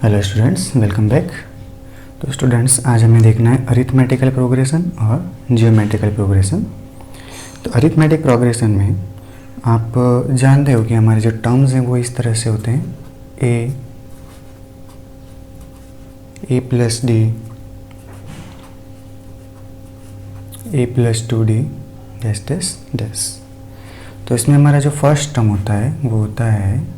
Hello students, welcome back. तो students, आज हमें देखना है अरिथमेटिकल प्रोग्रेशन और जियोमेट्रिकल प्रोग्रेशन। तो अरिथमेटिक प्रोग्रेशन में आप जानते हो कि हमारे जो टर्म्स हैं वो इस तरह से होते हैं, A plus D, A plus 2d dash dash dash. तो इसमें हमारा जो फर्स्ट टर्म होता है वो होता है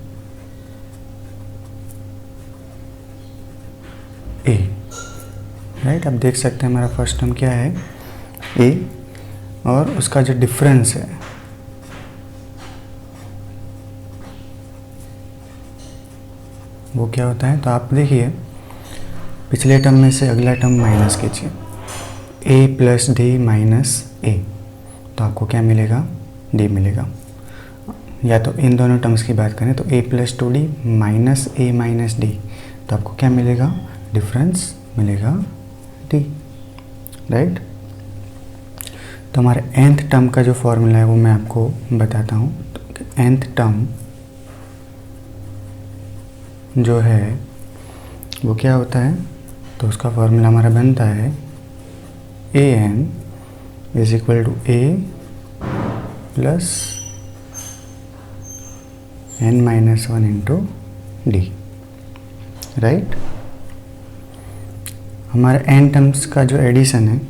ए, राइट। आप देख सकते हैं हमारा फर्स्ट टर्म क्या है, ए, और उसका जो डिफरेंस है वो क्या होता है। तो आप देखिए, पिछले टर्म में से अगला टर्म माइनस कीजिए, ए प्लस डी माइनस ए, तो आपको क्या मिलेगा, डी मिलेगा। या तो इन दोनों टर्म्स की बात करें तो ए प्लस 2d माइनस ए माइनस डी, तो आपको क्या मिलेगा, डिफरेंस मिलेगा डी, राइट। तो हमारे nth टर्म का जो फॉर्मूला है वो मैं आपको बताता हूँ। तो nth टर्म जो है वो क्या होता है, तो उसका फॉर्मूला हमारा बनता है A N is equal to A plus n minus 1 into D, right. हमारे n टर्म्स का जो एडिशन है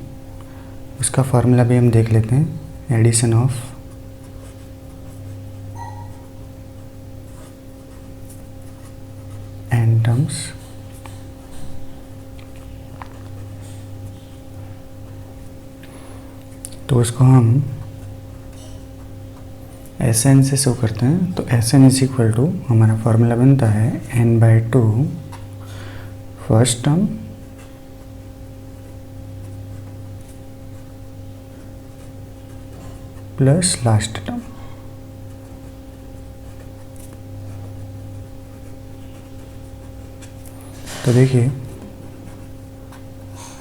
उसका फॉर्मूला भी हम देख लेते हैं। एडिशन ऑफ n टर्म्स तो उसको हम Sn से शो करते हैं। तो Sn इज इक्वल टू, हमारा फॉर्मूला बनता है n/2 first term plus last term. तो देखिए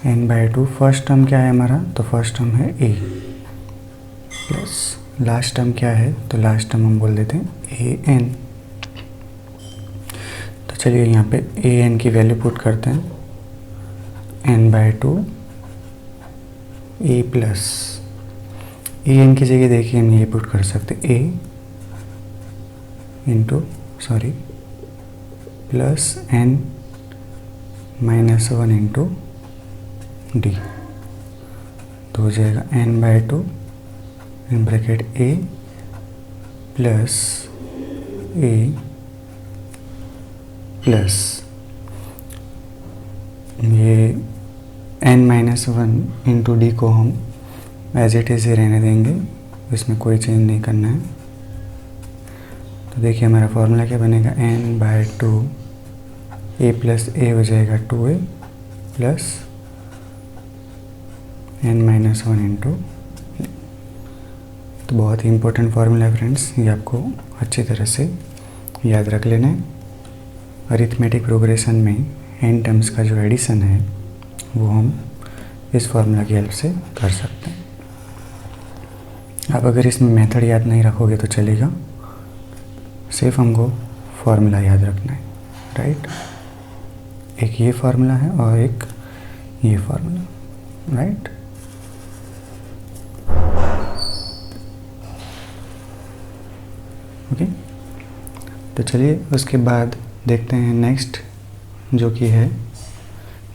n/2 फर्स्ट टर्म क्या है हमारा, तो फर्स्ट टर्म है a, प्लस लास्ट टर्म क्या है, तो लास्ट टर्म हम बोल देते हैं ए एन। तो चलिए यहाँ पे ए एन की वैल्यू पुट करते हैं, n/2 A plus, A N की जगह देखिए हम ये पुट कर सकते हैं A into plus n minus 1 into D, तो हो जाएगा n/2 in bracket A plus A plus ये n माइनस 1 इंटू डी को हम एज इट इज़ ही रहने देंगे, इसमें कोई चेंज नहीं करना है। तो देखिए हमारा फॉर्मूला क्या बनेगा, n/2 ए प्लस ए हो जाएगा 2a plus n minus 1 into. तो बहुत ही इंपॉर्टेंट फार्मूला है फ्रेंड्स, ये आपको अच्छी तरह से याद रख लेना है। अरिथमेटिक प्रोग्रेशन में n टर्म्स का जो एडिशन है वो हम इस फार्मूला की हेल्प से कर सकते हैं। आप अगर इसमें मेथड याद नहीं रखोगे तो चलेगा, सिर्फ हमको फार्मूला याद रखना है, राइट। एक ये फार्मूला है और एक ये फार्मूला, राइट। ओके, तो चलिए उसके बाद देखते हैं नेक्स्ट, जो कि है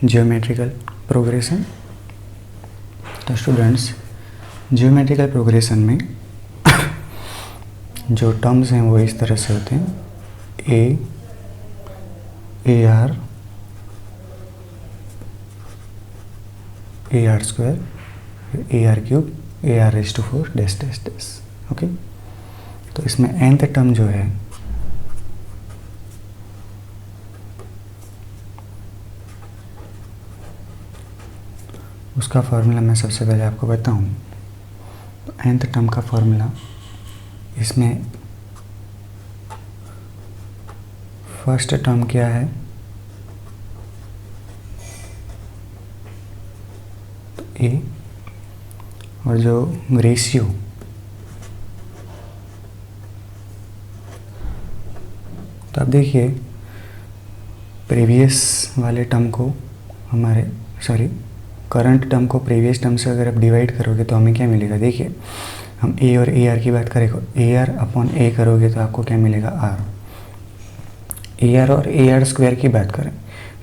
जियोमेट्रिकल प्रोग्रेशन। तो स्टूडेंट्स, जियोमेट्रिकल प्रोग्रेशन में जो टर्म्स हैं वो इस तरह से होते हैं, A R square, AR³ AR⁴ dash dash dash. Okay, तो इसमें nth टर्म जो है उसका फॉर्मूला मैं सबसे पहले आपको बताऊं। तो nth टर्म का फॉर्मूला, इसमें फर्स्ट टर्म क्या है, तो a, और जो रेशियो, तो आप देखिए प्रीवियस वाले टर्म को करंट टर्म को प्रीवियस टर्म से अगर आप डिवाइड करोगे तो हमें क्या मिलेगा, देखिए हम ए और ए आर की बात करें, ए आर अपॉन ए करोगे तो आपको क्या मिलेगा, आर। ए आर और ए आर स्क्वायर की बात करें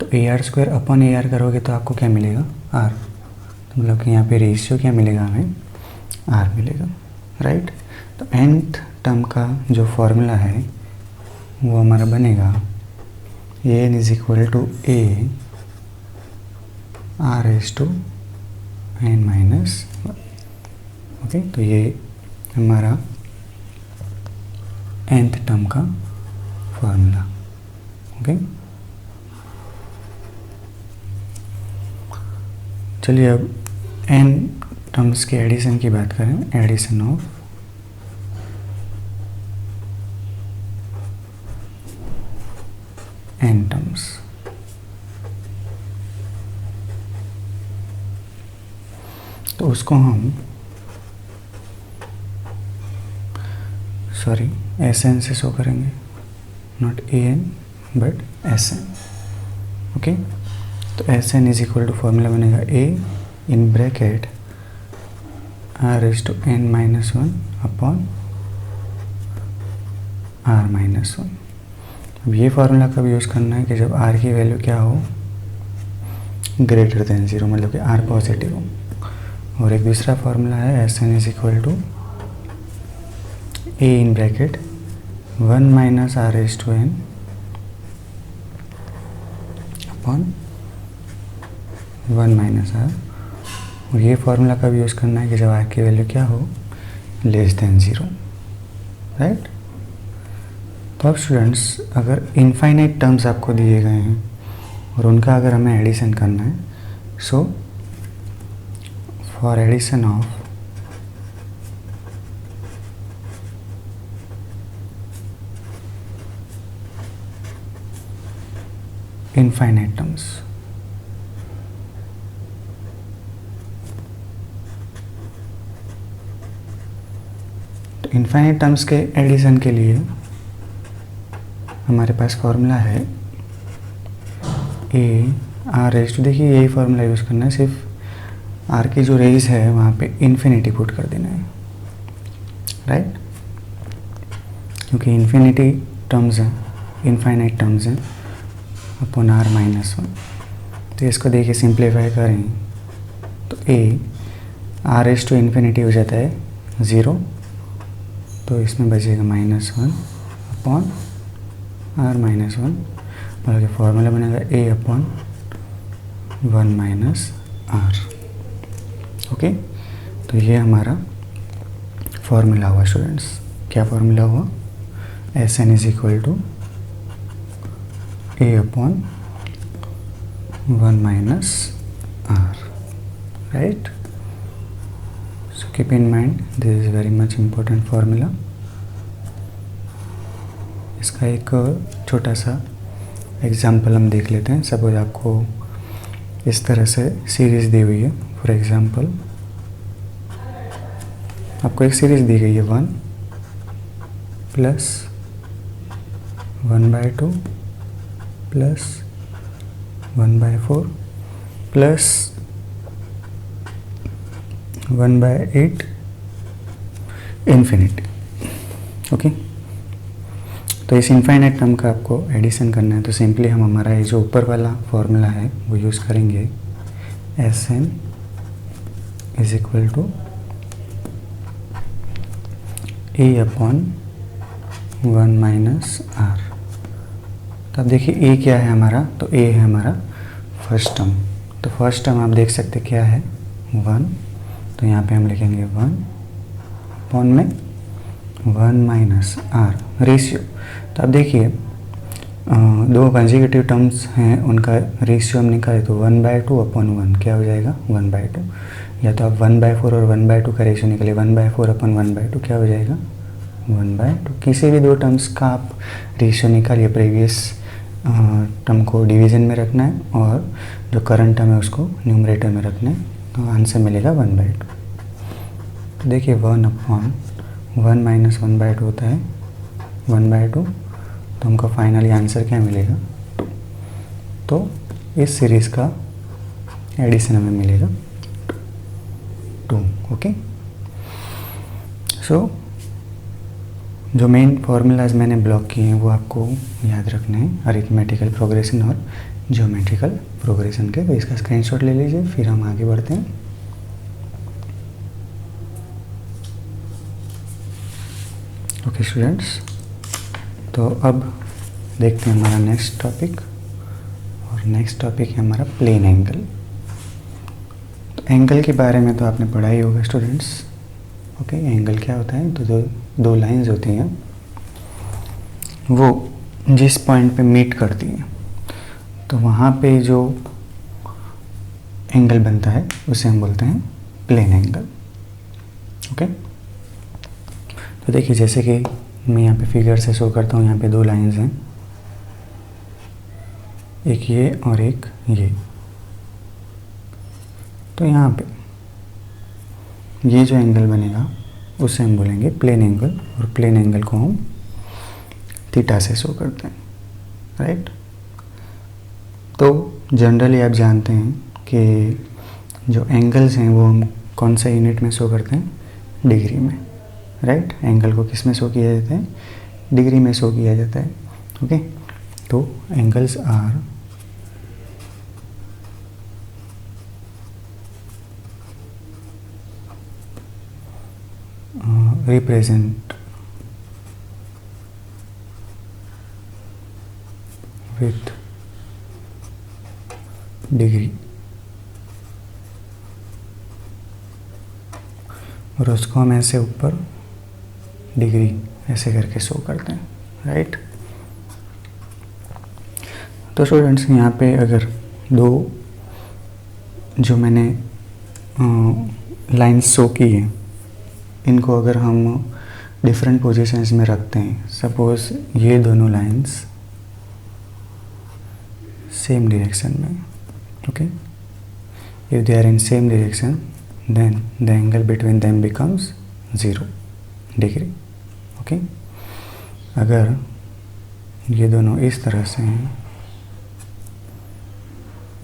तो a are square upon A R करोगे तो आपको क्या मिलेगा, आर। तो मतलब कि यहाँ पे रेशियो क्या मिलेगा, हमें आर मिलेगा, राइट। तो nth टर्म का जो फॉर्मूला है वो हमारा बनेगा n is equal to a r s to n minus one. Okay, तो ये हमारा nth टर्म का फॉर्मूला। ओके, चलिए अब n टर्म्स के एडिशन की बात करें, एडिशन ऑफ n टर्म्स। तो उसको हम Sn से शो करेंगे, not an but Sn। Okay, तो Sn is equal to formula बनेगा a in bracket r is to n minus one upon r minus one. अब ये फार्मूला कब यूज़ करना है कि जब r की वैल्यू क्या हो, ग्रेटर देन 0, मतलब कि r पॉजिटिव हो। और एक दूसरा फार्मूला है Sn is equal to a in bracket 1 minus r is to n upon 1 minus r। और ये फार्मूला कब यूज़ करना है कि जब r की वैल्यू क्या हो, लेस देन 0, राइट। तो अब स्टूडेंट्स, अगर इनफाइनाइट टर्म्स आपको दिए गए हैं और उनका अगर हमें एडिशन करना है, so for addition of infinite terms, तो इनफाइनाइट टर्म्स के एडिशन के लिए हमारे पास फॉर्मूला है ए आर रेज टू, देखिए यही फार्मूला यूज़ करना है, सिर्फ आर की जो रेज है वहाँ पे इन्फिनिटी पुट कर देना है, राइट। क्योंकि इन्फिनिटी टर्म्स हैं, इनफाइनाइट टर्म्स हैं, अपॉन आर माइनस वन। तो इसको देखिए सिंप्लीफाई करें तो a r s to infinity हो जाता है 0, तो इसमें बचेगा minus one upon r minus one, मतलब फॉर्मूला बनेगा a upon 1 minus r. Okay, तो ये हमारा फॉर्मूला हुआ स्टूडेंट्स। क्या फॉर्मूला हुआ, Sn is equal to a upon 1 minus r, right. So keep in mind this is very much important formula. इसका एक छोटा सा एग्जाम्पल हम देख लेते हैं। सपोज आपको इस तरह से सीरीज़ दी हुई है, फॉर एग्जांपल आपको एक सीरीज़ दी गई है 1 plus 1/2 plus 1/4 plus 1/8 infinity. Okay, तो इस इनफाइनाइट टर्म का आपको एडिशन करना है, तो सिंपली हम हमारा ये जो ऊपर वाला फॉर्मूला है वो यूज़ करेंगे। Sn is equal to a upon 1 minus r. तो अब देखिए ए क्या है हमारा, तो ए है हमारा फर्स्ट टर्म। तो फर्स्ट टर्म आप देख सकते क्या है 1, तो यहाँ पे हम लिखेंगे 1 अपॉन में 1 माइनस आर रेशियो। तो अब देखिए दो कंसेक्यूटिव टर्म्स हैं, उनका रेशियो हम निकालें तो 1/2 अपॉन 1 क्या हो जाएगा 1/2, या तो आप 1/4 और 1/2 का रेशियो निकालिए, 1/4 अपॉन 1/2 क्या हो जाएगा 1/2। किसी भी दो टर्म्स का आप रेशियो निकालिए, प्रीवियस टर्म को डिवीजन में रखना है और जो करंट टर्म है उसको न्यूमरेटर में रखना है, तो आंसर मिलेगा 1/2। तो देखिए 1 अपॉन 1 माइनस 1/2 होता है 1/2, तो हमको फाइनली आंसर क्या मिलेगा 2। तो इस सीरीज़ का एडिशन हमें मिलेगा 2। ओके, सो जो मेन फार्मूलाज मैंने ब्लॉक किए हैं वो आपको याद रखने हैं, अरिथमेटिकल प्रोग्रेशन और ज्योमेट्रिकल प्रोग्रेशन के। तो इसका स्क्रीनशॉट ले लीजिए, फिर हम आगे बढ़ते हैं। ओके स्टूडेंट्स, तो अब देखते हैं हमारा नेक्स्ट टॉपिक, और नेक्स्ट टॉपिक है हमारा प्लेन एंगल। तो एंगल के बारे में तो आपने पढ़ा ही होगा स्टूडेंट्स। ओके, एंगल क्या होता है? तो दो लाइंस होती हैं, वो जिस पॉइंट पे मीट करती हैं तो वहाँ पे जो एंगल बनता है उसे हम बोलते हैं प्लेन एंगल। ओके, तो देखिए जैसे कि मैं यहाँ पे फिगर से शो करता हूँ, यहाँ पे 2 लाइंस हैं, एक ये और एक ये। तो यहाँ पे ये जो एंगल बनेगा उसे हम बोलेंगे प्लेन एंगल, और प्लेन एंगल को हम थीटा से शो करते हैं, राइट। तो जनरली आप जानते हैं कि जो एंगल्स हैं वो हम कौन सा यूनिट में शो करते हैं? डिग्री में, राइट। एंगल को किस में शो किया जाता है? डिग्री में शो किया जाता है। ओके, तो angles are represent with degree, और उसको हम ऐसे ऊपर डिग्री ऐसे करके शो करते हैं, राइट। तो स्टूडेंट्स यहाँ पे अगर 2 जो मैंने लाइंस शो की हैं, इनको अगर हम डिफरेंट पोजीशंस में रखते हैं, सपोज ये दोनों लाइंस सेम डायरेक्शन में, okay, if they are in same direction then the angle between them becomes 0 degree. Okay, अगर ये दोनों इस तरह से हैं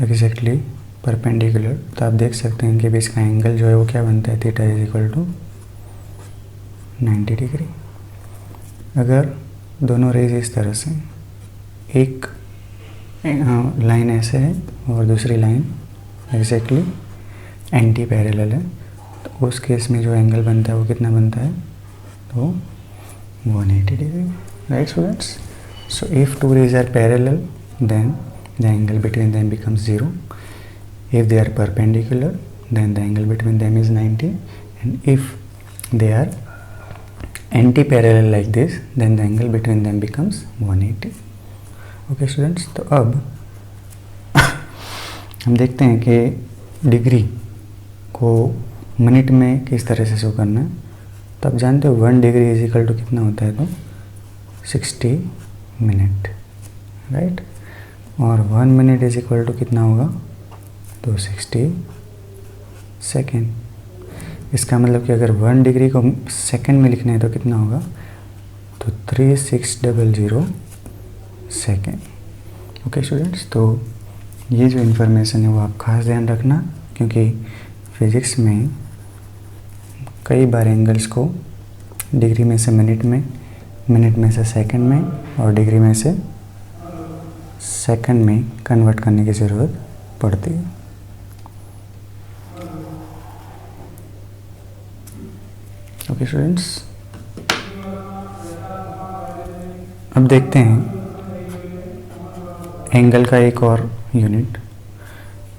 एग्जैक्टली परपेंडिकुलर, तो आप देख सकते हैं कि इसका एंगल जो है वो क्या बनता है? Theta is equal to 90 degree. अगर दोनों रेज इस तरह से, एक लाइन ऐसे है और दूसरी लाइन एग्जैक्टली एंटी पैरेलल है, तो उस केस में जो एंगल बनता है वो कितना बनता है? तो 180 degree, right students. So if 2 rays are parallel then the angle between them becomes 0, if they are perpendicular then the angle between them is 90, and if they are anti-parallel like this then the angle between them becomes 180। Okay students, तो अब हम देखते हैं कि degree को minute में किस तरह से शो करना है। तो आप जानते हो 1 डिग्री इज इक्वल टू कितना होता है? तो 60 मिनट, राइट। और 1 मिनट इज इक्वल टू कितना होगा? तो 60 सेकेंड। इसका मतलब कि अगर 1 डिग्री को सेकंड में लिखना है तो कितना होगा? तो 3600 सेकेंड। ओके स्टूडेंट्स, तो ये जो इन्फॉर्मेशन है वो आप खास ध्यान रखना, क्योंकि फिज़िक्स में कई बार एंगल्स को डिग्री में से मिनट में, मिनट में से सेकंड में, और डिग्री में से सेकंड में कन्वर्ट करने की ज़रूरत पड़ती है। ओके स्टूडेंट्स, अब देखते हैं एंगल का एक और यूनिट,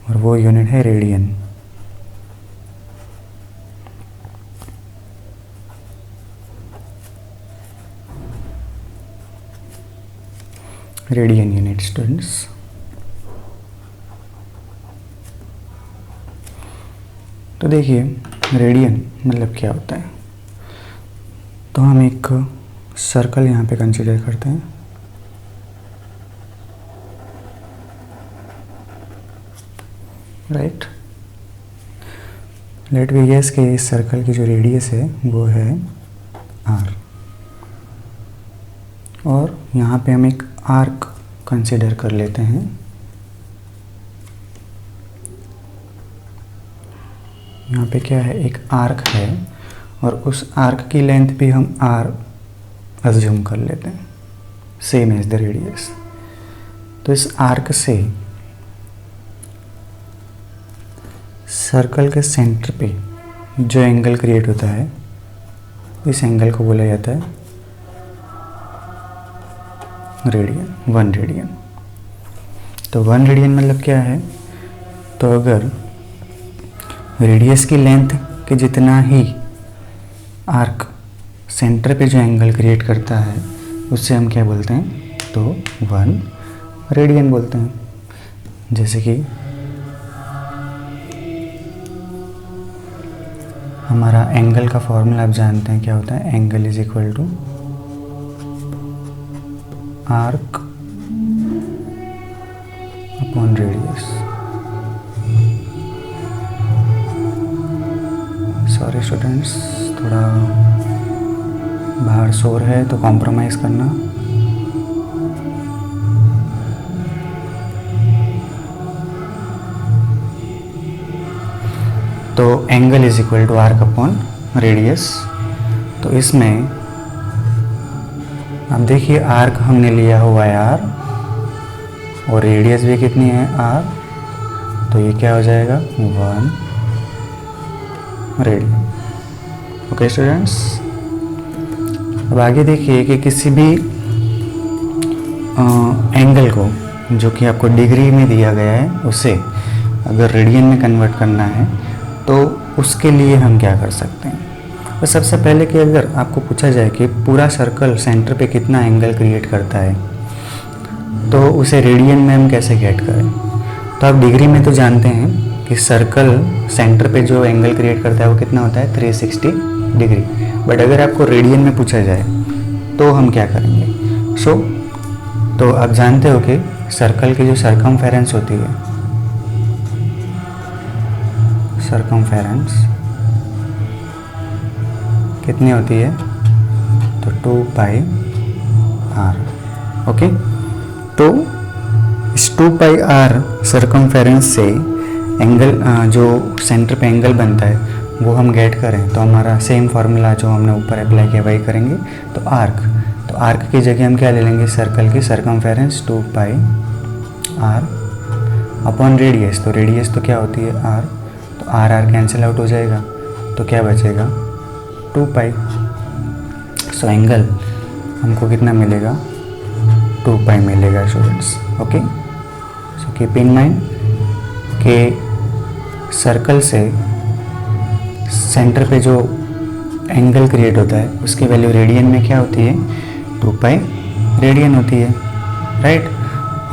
और वो यूनिट है रेडियन। रेडियन यूनिट स्टूडेंट्स, तो देखिए रेडियन मतलब क्या होता है। तो हम एक सर्कल यहाँ पे कंसीडर करते हैं, राइट। लेट वी गेस के इस सर्कल की जो रेडियस है वो है r, और यहाँ पे हम एक आर्क कंसीडर कर लेते हैं यहाँ पे क्या है, एक आर्क है और उस आर्क की लेंथ भी हम r अज्यूम कर लेते हैं, सेम एज द रेडियस। तो इस आर्क से सर्कल के सेंटर पे जो एंगल क्रिएट होता है, इस एंगल को बोला जाता है रेडियन, 1 रेडियन। तो 1 रेडियन मतलब क्या है, तो अगर रेडियस की लेंथ के जितना ही आर्क सेंटर पे जो एंगल क्रिएट करता है उससे हम क्या बोलते हैं, तो 1 रेडियन बोलते हैं। जैसे कि हमारा एंगल का फॉर्मूला आप जानते हैं क्या होता है, angle is equal to arc upon radius. Sorry students, थोड़ा बाहर शोर है तो कॉम्प्रोमाइज़ करना। तो angle is equal to arc upon radius. तो इसमें अब देखिए आर्क हमने लिया हुआ है r और रेडियस भी कितनी है r, तो ये क्या हो जाएगा 1 रेडियन। ओके स्टूडेंट्स, अब आगे देखिए कि किसी भी एंगल को जो कि आपको डिग्री में दिया गया है उसे अगर रेडियन में कन्वर्ट करना है तो उसके लिए हम क्या कर सकते हैं। तो सबसे पहले कि अगर आपको पूछा जाए कि पूरा सर्कल सेंटर पे कितना एंगल क्रिएट करता है तो उसे रेडियन में हम कैसे गेट करें। तो आप डिग्री में तो जानते हैं कि सर्कल सेंटर पे जो एंगल क्रिएट करता है वो कितना होता है 360 डिग्री। बट अगर आपको रेडियन में पूछा जाए तो हम क्या करेंगे। तो आप जानते हो कि सर्कल की जो सरकमफेरेंस होती है, सरकमफेरेंस कितनी होती है, तो 2 पाई r। ओके, तो इस 2 पाई r सरकमफेरेंस से एंगल जो सेंटर पे एंगल बनता है वो हम गेट करें तो हमारा सेम फार्मूला जो हमने ऊपर अप्लाई किया वही करेंगे। तो आर्क की जगह हम क्या ले लेंगे, सर्कल की सरकमफेरेंस 2 पाई r अपॉन रेडियस। तो रेडियस तो क्या होती है r, तो r कैंसिल आउट हो जाएगा तो क्या बचेगा 2 पाई। सो एंगल हमको कितना मिलेगा, 2 पाई मिलेगा students. Okay, so keep in mind कि सर्कल से सेंटर पे जो एंगल क्रिएट होता है उसकी वैल्यू रेडियन में क्या होती है, 2 पाई रेडियन होती है, राइट।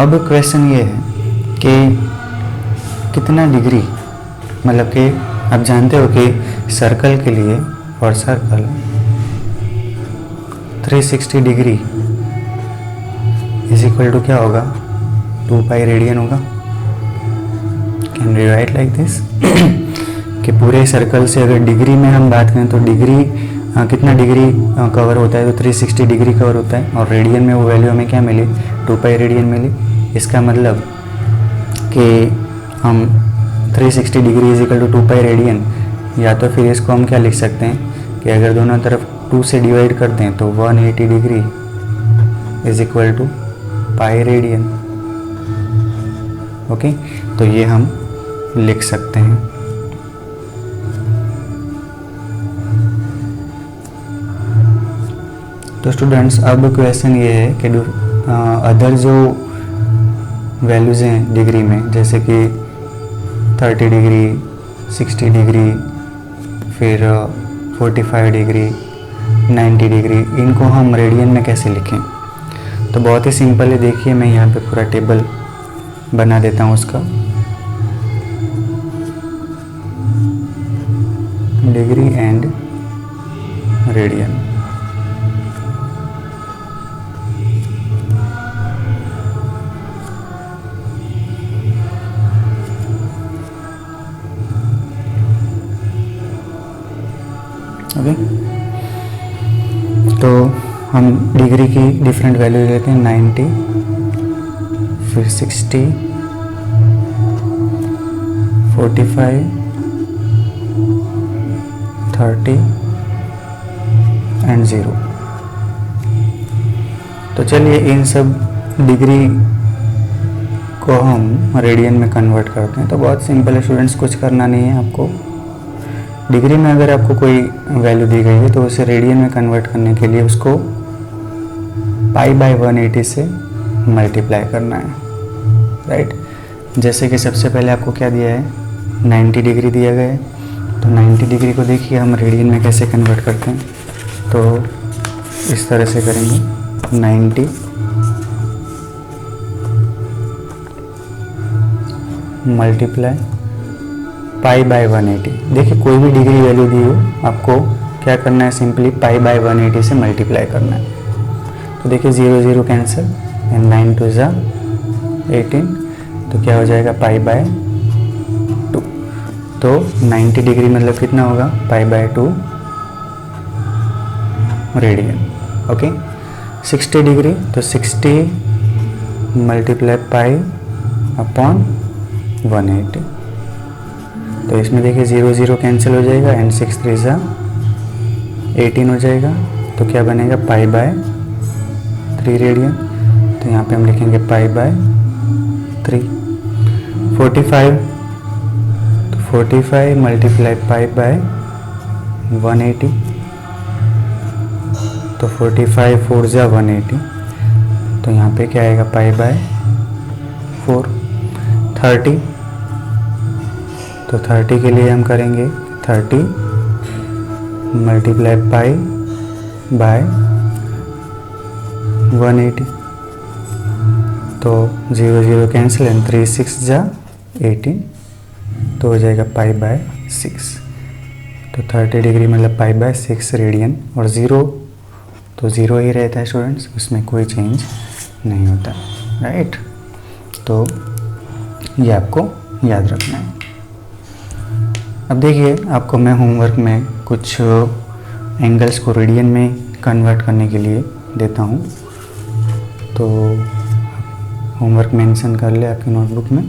अब क्वेश्चन ये है कि कितना डिग्री, मतलब कि आप जानते हो कि सर्कल के लिए for circle 360 degree is equal to क्या होगा, 2 पाई रेडियन होगा। Can we write like this कि पूरे सर्कल से अगर डिग्री में हम बात करें तो डिग्री कितना डिग्री कवर होता है, तो 360 डिग्री कवर होता है और रेडियन में वो वैल्यू हमें क्या मिली, 2 पाई रेडियन मिली। इसका मतलब कि हम 360 degree is equal to 2 pi radian, या तो फिर इसको हम क्या लिख सकते हैं कि अगर दोनों तरफ 2 से डिवाइड करते हैं तो 180 degree is equal to pi radian. Okay, तो ये हम लिख सकते हैं। तो स्टूडेंट्स अब क्वेश्चन ये है कि अदर जो वैल्यूज़ हैं डिग्री में, जैसे कि 30 डिग्री, 60 डिग्री, फिर 45 डिग्री, 90 डिग्री, इनको हम रेडियन में कैसे लिखें। तो बहुत ही सिंपल है, देखिए मैं यहाँ पे पूरा टेबल बना देता हूँ उसका। Degree and radian. ओके, तो हम डिग्री की डिफरेंट वैल्यू लेते हैं, 90, फिर 60, 45, 30 एंड 0। तो चलिए इन सब डिग्री को हम रेडियन में कन्वर्ट करते हैं। तो बहुत सिंपल है स्टूडेंट्स, कुछ करना नहीं है आपको। डिग्री में अगर आपको कोई वैल्यू दी गई है तो उसे रेडियन में कन्वर्ट करने के लिए उसको पाई बाय 180 से मल्टीप्लाई करना है, राइट। जैसे कि सबसे पहले आपको क्या दिया है, 90 डिग्री दिया गया है। तो 90 डिग्री को देखिए हम रेडियन में कैसे कन्वर्ट करते हैं। तो इस तरह से करेंगे, 90 मल्टीप्लाई पाई बाय 180। देखिए कोई भी डिग्री वैल्यू दी हो, आपको क्या करना है, सिंपली पाई बाय 180 से मल्टीप्लाई करना है। तो देखिए 0 0 कैंसिल एंड 9 2 ज़ा 18, तो क्या हो जाएगा पाई बाय 2। तो 90 डिग्री मतलब कितना होगा, pi by 2 radian, okay. 60 degree तो 60 मल्टीप्लाई पाई अपॉन 180। तो इसमें देखिए 0 0 कैंसिल हो जाएगा एंड 6 3 ज़ा 18 हो जाएगा। तो क्या बनेगा, पाई बाय 3 रेडियन। तो यहाँ पे हम लिखेंगे पाई बाय 3। 45, तो 45 मल्टीप्लाई पाई बाय 180। तो 45 4 ज़ा 180, तो यहाँ पे क्या आएगा, पाई बाय 4। 30, तो 30 के लिए हम करेंगे 30 मल्टीप्लाई पाई बाय 180। तो 0 0 कैंसिल एंड 3 6 ज़ा 18, तो हो जाएगा पाई बाय 6। तो 30 डिग्री मतलब पाई बाय 6 रेडियन। और 0 तो 0 ही रहता है स्टूडेंट्स, उसमें कोई चेंज नहीं होता, राइट। तो ये आपको याद रखना है। अब देखिए आपको मैं होमवर्क में कुछ एंगल्स को रेडियन में कन्वर्ट करने के लिए देता हूँ। तो होमवर्क मेंशन कर ले आपकी नोटबुक में।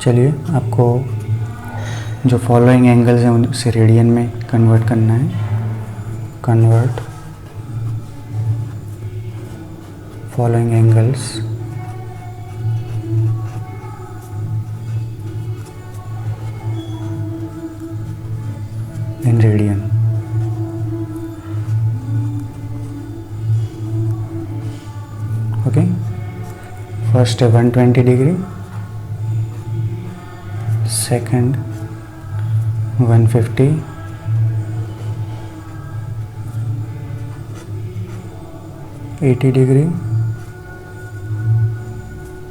चलिए आपको जो फॉलोइंग एंगल्स हैं उसे रेडियन में कन्वर्ट करना है। Convert following angles in radian. Okay, first है 120 degree, second 150, $80 degree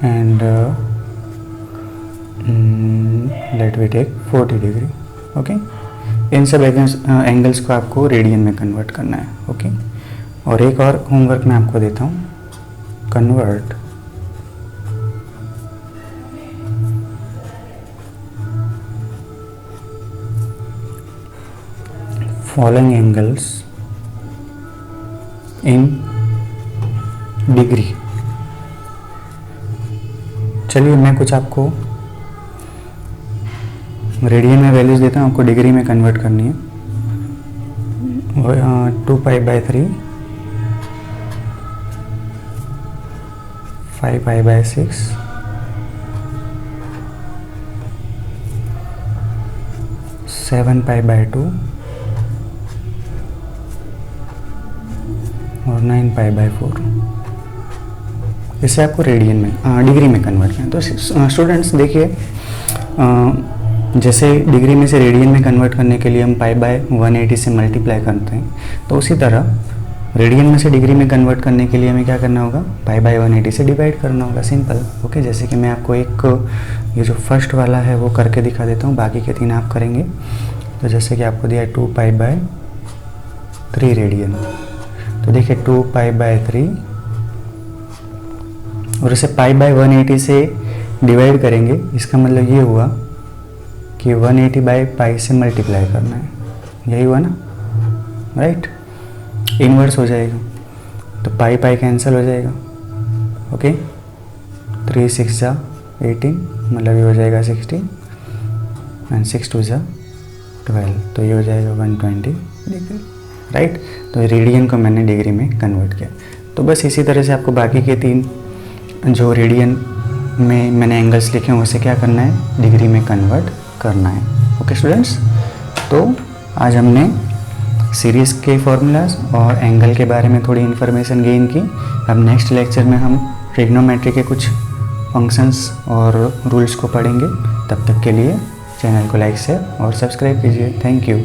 and let we take 40 degree. Okay, इन सब एंगल्स को आपको रेडियन में कन्वर्ट करना है। ओके, और एक और होमवर्क मैं आपको देता हूँ, convert following angles in degree. चलिए मैं कुछ आपको रेडियन में वैल्यूज देता हूँ, आपको डिग्री में कन्वर्ट करनी है। 2 pi by 3, 5 pi by 6, 7 pi by 2 और 9 पाई बाय 4। इसे आपको रेडियन में डिग्री में कन्वर्ट करना है। तो स्टूडेंट्स देखिए, जैसे डिग्री में से रेडियन में कन्वर्ट करने के लिए हम पाई बाय 180 से मल्टीप्लाई करते हैं, तो उसी तरह रेडियन में से डिग्री में कन्वर्ट करने के लिए हमें क्या करना होगा, पाई बाय 180 से डिवाइड करना होगा, सिंपल। ओके, जैसे कि मैं आपको एक ये जो फर्स्ट वाला है वो करके दिखा देता हूँ, बाकी के 3 आप करेंगे। तो जैसे कि आपको दिया है 2 पाई बाय 3 रेडियन, तो देखिए 2 पाई बाय 3 और इसे पाई बाय 180 से डिवाइड करेंगे। इसका मतलब ये हुआ कि 180 बाय पाई से मल्टीप्लाई करना है, यही हुआ ना, राइट। इन्वर्स हो जाएगा, तो पाई पाई कैंसिल हो जाएगा। ओके, 3 6 जा 18, मतलब ये हो जाएगा 60 एंड 6 2 जा 12, तो ये हो जाएगा 120 डिग्री, राइट। तो रेडियन को मैंने डिग्री में कन्वर्ट किया। तो बस इसी तरह से आपको बाकी के 3 जो रेडियन में मैंने एंगल्स लिखे हैं उसे क्या करना है, डिग्री में कन्वर्ट करना है। ओके स्टूडेंट्स, तो आज हमने सीरीज़ के फॉर्मूलाज और एंगल के बारे में थोड़ी इन्फॉर्मेशन गेन की। अब नेक्स्ट लेक्चर में हम ट्रिग्नोमेट्री के कुछ फंक्शंस और रूल्स को पढ़ेंगे। तब तक के लिए चैनल को लाइक शेयर और सब्सक्राइब कीजिए। Thank you.